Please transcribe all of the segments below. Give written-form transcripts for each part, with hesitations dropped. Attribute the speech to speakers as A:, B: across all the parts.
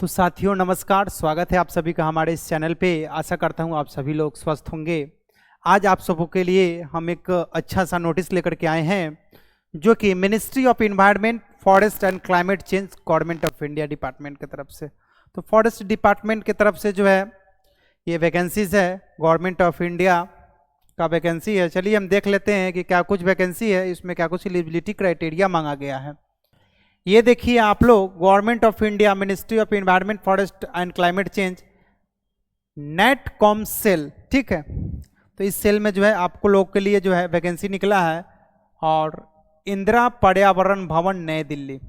A: तो साथियों नमस्कार, स्वागत है आप सभी का हमारे इस चैनल पे। आशा करता हूँ आप सभी लोग स्वस्थ होंगे। आज आप सबों के लिए हम एक अच्छा सा नोटिस लेकर के आए हैं जो कि ministry of environment, forest and climate change, government of India department की तरफ से। तो फॉरेस्ट डिपार्टमेंट की तरफ से जो है ये वैकेंसीज है, गवर्नमेंट ऑफ इंडिया का वैकेंसी है। चलिए हम देख लेते हैं कि क्या कुछ वैकेंसी है, इसमें क्या कुछ एलिजिबिलिटी क्राइटेरिया मांगा गया है। ये देखिए आप लोग, government of India, ministry of environment, forest and climate change, net com cell, ठीक है। तो इस सेल में जो है आपको लोग के लिए जो है वैकेंसी निकला है। और इंदिरा पर्यावरण भवन, नई दिल्ली,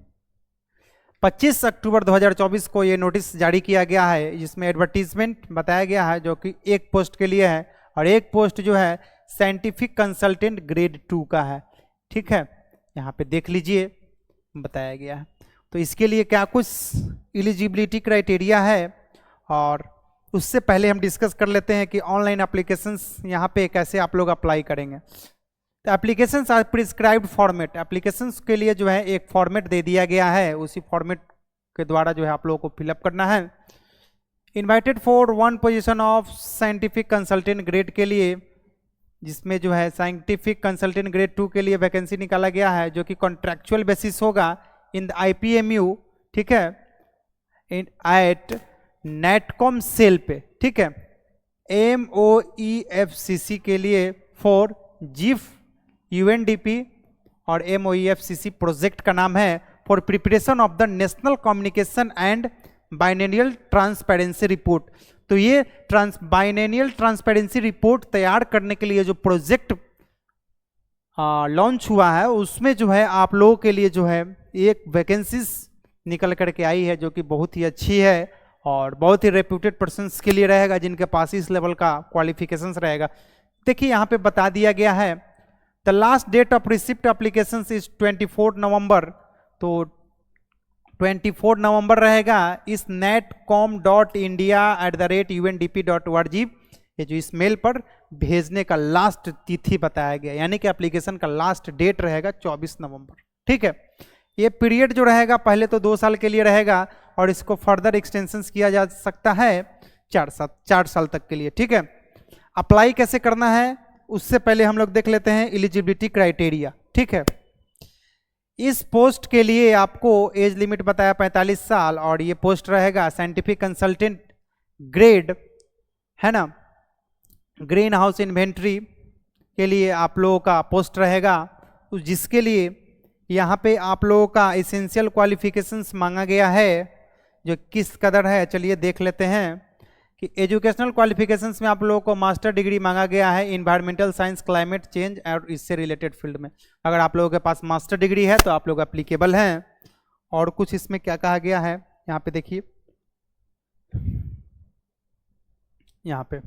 A: 25 अक्टूबर 2024 को ये नोटिस जारी किया गया है, जिसमें एडवर्टीजमेंट बताया गया है जो कि एक पोस्ट के लिए है और एक पोस्ट जो है साइंटिफिक कंसल्टेंट ग्रेड 2 का है, ठीक है। यहाँ पे देख लीजिए बताया गया है। तो इसके लिए क्या कुछ एलिजिबिलिटी क्राइटेरिया है, और उससे पहले हम डिस्कस कर लेते हैं कि ऑनलाइन एप्लीकेशंस यहाँ पे कैसे आप लोग अप्लाई करेंगे। तो applications are prescribed format, applications के लिए जो है एक फॉर्मेट दे दिया गया है, उसी फॉर्मेट के द्वारा जो है आप लोगों को फिलअप करना है। Invited for one position of scientific consultant grade के लिए, जिसमें जो है साइंटिफिक कंसल्टेंट ग्रेड 2 के लिए वैकेंसी निकाला गया है, जो कि कॉन्ट्रैक्चुअल बेसिस होगा इन द IPMU, ठीक है, एट नेटकॉम सेल पे, ठीक है। MOEFCC के लिए फॉर GIF UNDP, और MOEFCC प्रोजेक्ट का नाम है for preparation of the national communication and binomial transparency report. तो ये बाइनोमियल ट्रांसपेरेंसी रिपोर्ट तैयार करने के लिए जो प्रोजेक्ट लॉन्च हुआ है, उसमें जो है आप लोगों के लिए जो है एक वैकेंसीज निकल करके आई है, जो कि बहुत ही अच्छी है और बहुत ही रेप्यूटेड पर्सन्स के लिए रहेगा, जिनके पास इस लेवल का क्वालिफिकेशंस रहेगा। देखिए यहाँ पे बता दिया गया है the last date of receipt applications is 24 November. तो 24 नवंबर रहेगा इस netcom.india@undp.org, ये जो इस मेल पर भेजने का लास्ट तिथि बताया गया, यानी कि एप्लीकेशन का लास्ट डेट रहेगा 24 नवंबर, ठीक है। ये पीरियड जो रहेगा पहले तो 2 साल के लिए रहेगा, और इसको फर्दर एक्सटेंशंस किया जा सकता है 4 साल तक के लिए, ठीक है। अप्लाई कैसे करना है उससे पहले हम लोग देख लेते हैं एलिजिबिलिटी क्राइटेरिया, ठीक है। इस पोस्ट के लिए आपको एज लिमिट बताया 45 साल, और ये पोस्ट रहेगा साइंटिफिक कंसल्टेंट ग्रेड, है ना, ग्रीन हाउस इन्वेंट्री के लिए आप लोगों का पोस्ट रहेगा, जिसके लिए यहाँ पे आप लोगों का एसेंशियल क्वालिफिकेशंस मांगा गया है, जो किस कदर है चलिए देख लेते हैं। कि एजुकेशनल क्वालिफिकेशंस में आप लोगों को मास्टर डिग्री मांगा गया है इन्वायरमेंटल साइंस, क्लाइमेट चेंज और इससे रिलेटेड फील्ड में। अगर आप लोगों के पास मास्टर डिग्री है तो आप लोग एप्लीकेबल हैं। और कुछ इसमें क्या कहा गया है, यहाँ पे देखिए, यहाँ पे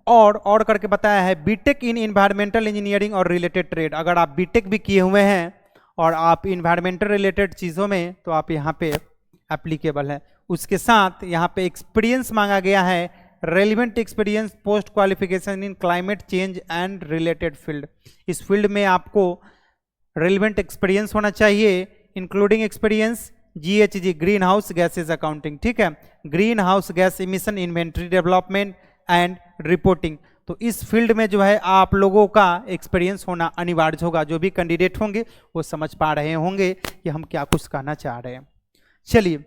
A: और करके बताया है बीटेक इन इन्वायरमेंटल इंजीनियरिंग और रिलेटेड ट्रेड। अगर आप बीटेक भी किए हुए हैं और आप इन्वायरमेंटल रिलेटेड चीज़ों में, तो आप यहाँ पे एप्लीकेबल है। उसके साथ यहाँ पे एक्सपीरियंस मांगा गया है, relevant experience post qualification in climate change and related field. इस फील्ड में आपको रेलिवेंट एक्सपीरियंस होना चाहिए, including experience GHG, green house gases accounting, ठीक है, green house gas emission inventory development and reporting. तो इस फील्ड में जो है आप लोगों का एक्सपीरियंस होना अनिवार्य होगा। जो भी कैंडिडेट होंगे वो समझ पा रहे होंगे कि हम क्या कुछ कहना चाह रहे हैं। चलिए,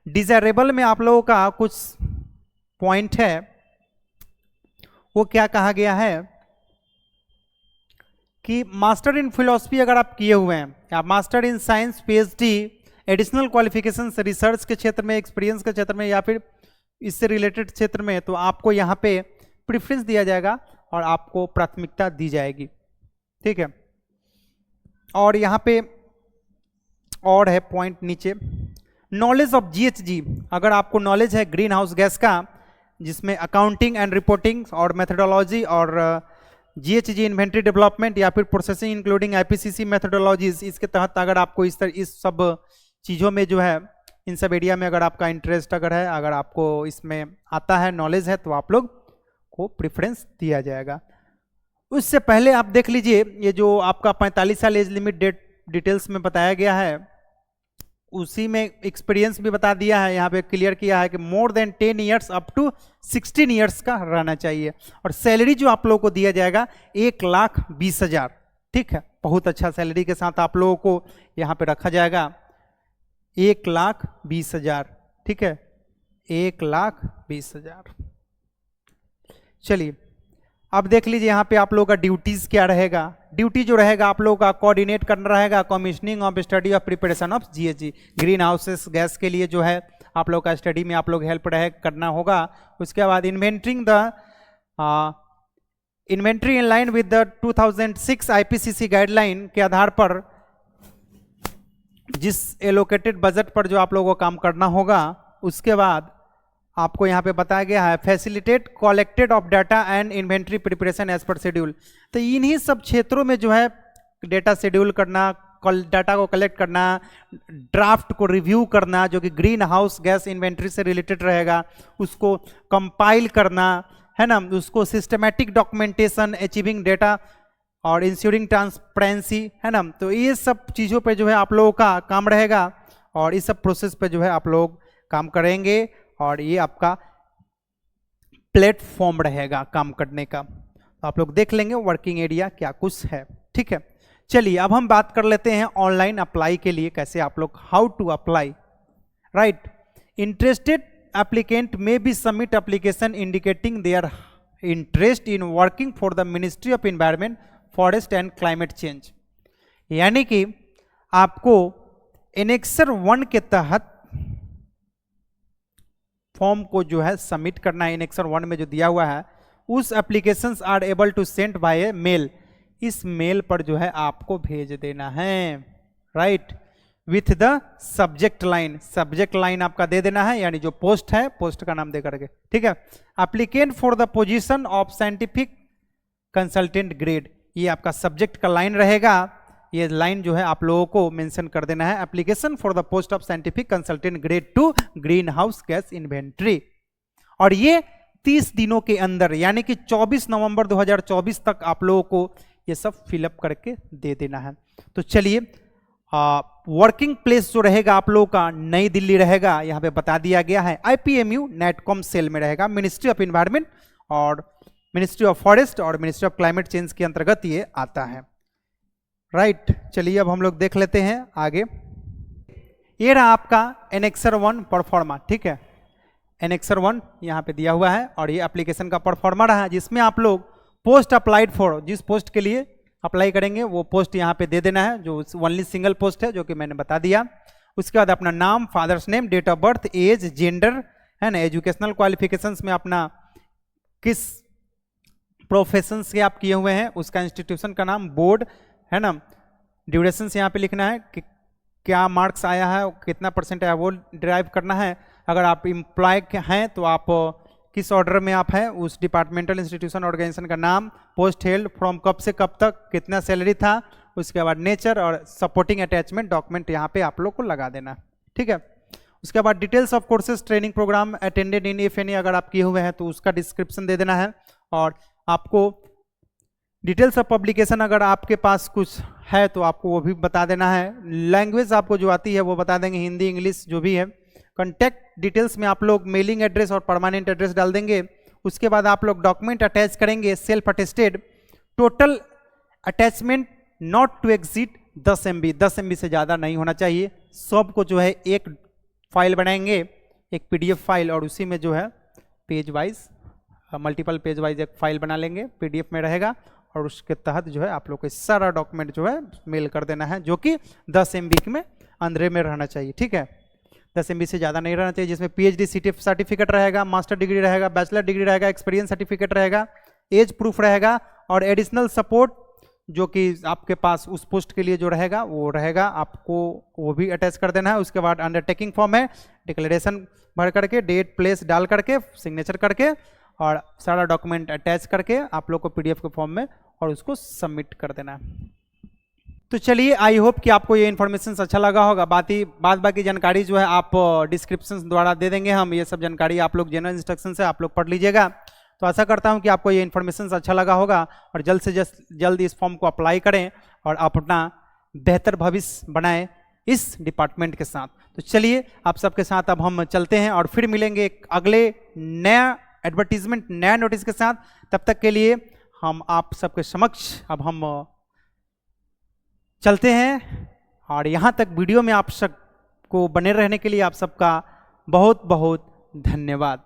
A: डिजायरेबल में आप लोगों का कुछ पॉइंट है, वो क्या कहा गया है कि मास्टर इन फिलॉसफी अगर आप किए हुए हैं, या master in science, PhD, additional qualification research के क्षेत्र में, एक्सपीरियंस के क्षेत्र में, या फिर इससे रिलेटेड क्षेत्र में, तो आपको यहाँ पे प्रेफरेंस दिया जाएगा और आपको प्राथमिकता दी जाएगी, ठीक है। और यहाँ पे और है पॉइंट नीचे, नॉलेज ऑफ GHG, अगर आपको नॉलेज है ग्रीन हाउस गैस का, जिसमें अकाउंटिंग एंड रिपोर्टिंग और मेथोडोलॉजी और GHG इन्वेंट्री डेवलपमेंट या फिर प्रोसेसिंग इंक्लूडिंग IPCC मेथोडोलॉजीज, इसके तहत अगर आपको इस सब चीज़ों में जो है, इन सब एरिया में अगर आपका इंटरेस्ट अगर है, अगर आपको इसमें आता है, नॉलेज है, तो आप लोग को प्रेफरेंस दिया जाएगा। उससे पहले आप देख लीजिए, ये जो आपका 45 साल एज लिमिट डिटेल्स में बताया गया है, उसी में एक्सपीरियंस भी बता दिया है, यहाँ पे क्लियर किया है कि more than 10 years up to 16 years का रहना चाहिए। और सैलरी जो आप लोगों को दिया जाएगा 1,20,000, ठीक है, बहुत अच्छा सैलरी के साथ आप लोगों को यहाँ पे रखा जाएगा 1,20,000, ठीक है, 1,20,000। चलिए अब देख लीजिए यहाँ पे आप लोगों का ड्यूटीज क्या रहेगा। ड्यूटी जो रहेगा आप लोगों का कोऑर्डिनेट करना रहेगा commissioning of study of preparation of GHG, green houses gas के लिए जो है आप लोग का स्टडी में आप लोग हेल्प करना होगा। उसके बाद inventoring the inventory in line with the 2006 IPCC guideline के आधार पर जिस एलोकेटेड बजट पर जो आप लोगों को काम करना होगा। उसके बाद आपको यहाँ पे बताया गया है facilitate collected of data and inventory preparation as per schedule. तो इन्हीं सब क्षेत्रों में जो है डेटा शेड्यूल करना, डाटा को कलेक्ट करना, ड्राफ्ट को रिव्यू करना जो कि ग्रीन हाउस गैस इन्वेंट्री से रिलेटेड रहेगा, उसको कंपाइल करना है ना, उसको सिस्टमैटिक डॉक्यूमेंटेशन, अचीविंग डेटा और इंश्योरिंग ट्रांसपेरेंसी है ना। तो ये सब चीज़ों पे जो है आप लोगों का काम रहेगा और इस सब प्रोसेस पे जो है आप लोग काम करेंगे और ये आपका प्लेटफॉर्म रहेगा काम करने का। तो आप लोग देख लेंगे वर्किंग एरिया क्या कुछ है, ठीक है। चलिए अब हम बात कर लेते हैं ऑनलाइन अप्लाई के लिए कैसे आप लोग how to apply, right. Interested applicant may be submit application indicating their interest in working for the Ministry of Environment, Forest and Climate Change। यानी कि आपको एनेक्सर 1 के तहत फॉर्म को जो है सबमिट करना है। एनेक्सर 1 में जो दिया हुआ है उस applications are able to send by mail, इस मेल पर जो है आपको भेज देना है, right, with the subject line. Subject line आपका दे देना है, यानी जो पोस्ट है पोस्ट का नाम दे करके, ठीक है। Applicant for the position of scientific consultant grade, ये आपका सब्जेक्ट का लाइन रहेगा। ये लाइन जो है आप लोगों को मेंशन कर देना है, application for the post of scientific consultant grade two green house gas inventory. और ये 30 दिनों के अंदर यानी कि 24 नवंबर 2024 तक आप लोगों को ये सब फिलअप करके दे देना है। तो चलिए वर्किंग प्लेस जो रहेगा आप लोगों का नई दिल्ली रहेगा, यहाँ पे बता दिया गया है IPMU नेटकॉम सेल में रहेगा। मिनिस्ट्री ऑफ इन्वायरमेंट और मिनिस्ट्री ऑफ फॉरेस्ट और मिनिस्ट्री ऑफ क्लाइमेट चेंज के अंतर्गत ये आता है, राइट। चलिए अब हम लोग देख लेते हैं आगे। ये रहा आपका एनेक्सर 1 परफॉर्मा, ठीक है। एनेक्सर 1 यहाँ पे दिया हुआ है और ये एप्लीकेशन का परफॉर्मा रहा जिसमें आप लोग पोस्ट अप्लाइड फॉर, जिस पोस्ट के लिए अप्लाई करेंगे वो पोस्ट यहाँ पे दे देना है, जो ओनली सिंगल पोस्ट है जो कि मैंने बता दिया। उसके बाद अपना नाम, father's name, date of birth, age, gender है ना, एजुकेशनल क्वालिफिकेशंस में अपना किस प्रोफेशन से आप किए हुए हैं उसका इंस्टीट्यूशन का नाम, बोर्ड है ना, ड्यूरेशन यहाँ पे लिखना है कि क्या मार्क्स आया है, कितना परसेंट आया वो ड्राइव करना है। अगर आप एम्प्लॉय हैं तो आप किस ऑर्डर में आप हैं, उस डिपार्टमेंटल इंस्टीट्यूशन ऑर्गेनाइजेशन का नाम, पोस्ट हेल्ड फ्रॉम कब से कब तक, कितना सैलरी था, उसके बाद नेचर और सपोर्टिंग अटैचमेंट डॉक्यूमेंट यहाँ पे आप लोग को लगा देना, ठीक है। उसके बाद details of courses training programme attended in if any, अगर आप किए हुए हैं तो उसका डिस्क्रिप्शन दे देना है। और आपको डिटेल्स ऑफ पब्लिकेशन अगर आपके पास कुछ है तो आपको वो भी बता देना है। लैंग्वेज आपको जो आती है वो बता देंगे, हिंदी इंग्लिश जो भी है। कॉन्टैक्ट डिटेल्स में आप लोग मेलिंग एड्रेस और परमानेंट एड्रेस डाल देंगे। उसके बाद आप लोग डॉक्यूमेंट अटैच करेंगे self attested, total attachment not to exceed 10 MB, 10 MB से ज़्यादा नहीं होना चाहिए। सबको जो है एक फाइल बनाएंगे, एक PDF फाइल, और उसी में जो है page wise multiple page wise एक फाइल बना लेंगे, PDF में रहेगा और उसके तहत जो है आप लोग को सारा डॉक्यूमेंट जो है मेल कर देना है, जो कि 10 MB में अंदर में रहना चाहिए, ठीक है। 10 MB से ज़्यादा नहीं रहना चाहिए, जिसमें PhD सर्टिफिकेट रहेगा, मास्टर डिग्री रहेगा, बैचलर डिग्री रहेगा, एक्सपीरियंस सर्टिफिकेट रहेगा, एज प्रूफ रहेगा और एडिशनल सपोर्ट जो कि आपके पास उस पोस्ट के लिए जो रहेगा वो रहेगा, आपको वो भी अटैच कर देना है। उसके बाद अंडरटेकिंग फॉर्म है, डिक्लेरेशन भर करके डेट प्लेस डाल करके सिग्नेचर करके और सारा डॉक्यूमेंट अटैच करके आप लोग को PDF के फॉर्म में और उसको सबमिट कर देना है। तो चलिए आई होप कि आपको ये इन्फॉर्मेशन अच्छा लगा होगा। बाकी जानकारी जो है आप डिस्क्रिप्शन द्वारा दे देंगे हम, ये सब जानकारी आप लोग जनरल इंस्ट्रक्शन से आप लोग पढ़ लीजिएगा। तो आशा करता हूँ कि आपको ये इन्फॉर्मेशन अच्छा लगा होगा और जल्द से जल्द इस फॉर्म को अप्लाई करें और अपना बेहतर भविष्य बनाएं इस डिपार्टमेंट के साथ। तो चलिए आप सबके साथ अब हम चलते हैं और फिर मिलेंगे एक अगले नया एडवर्टीजमेंट, नया नोटिस के साथ। तब तक के लिए हम आप सबके समक्ष अब हम चलते हैं, और यहाँ तक वीडियो में आप सबको बने रहने के लिए आप सबका बहुत बहुत धन्यवाद।